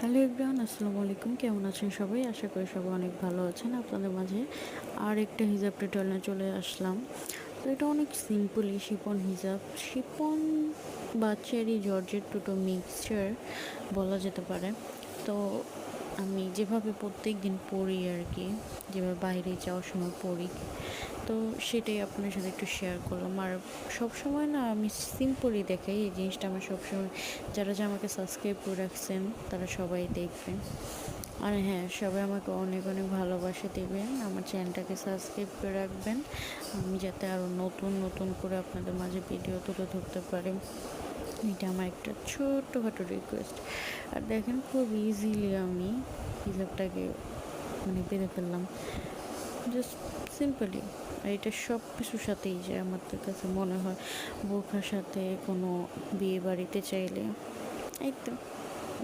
Hello everyone, আসসালামু আলাইকুম। কেমন আছেন সবাই? আশা করি সবাই অনেক ভালো আছেন। আপনাদের মাঝে আর একটা হিজাব টিউটোরিয়ালে চলে আসলাম। তো এটা অনেক সিম্পলি শিফন হিজাব, শিফন বা চেরি জর্জেট দুটো মিক্সচার বলা যেতে পারে। তো আমি যেভাবে প্রত্যেক দিন পড়ি আর কি, যেভাবে বাইরে যাওয়ার সময় পড়ি, তো সেটাই আপনার সাথে একটু শেয়ার করলাম। আর সবসময় না আমি সিম্পলই দেখাই, এই জিনিসটা আমার সবসময় যারা যে আমাকে সাবস্ক্রাইব করে রাখছেন তারা সবাই দেখবেন। আর হ্যাঁ, সবাই আমাকে অনেক অনেক ভালোবাসা দেবেন, আমার চ্যানেলটাকে সাবস্ক্রাইব করে রাখবেন, আমি যাতে আরও নতুন নতুন করে আপনাদের মাঝে ভিডিও তুলে ধরতে পারি। এটা আমার একটা ছোট্টখাটো রিকোয়েস্ট। আর দেখেন, খুব ইজিলি আমি হিসাবটাকে বেঁধে ফেললাম, জাস্ট সিম্পলি। আর এটা সব কিছুর সাথেই যায় আমাদের কাছে মনে হয়, বোরখার সাথে কোনো বিয়ে বাড়িতে চাইলে, এই তো।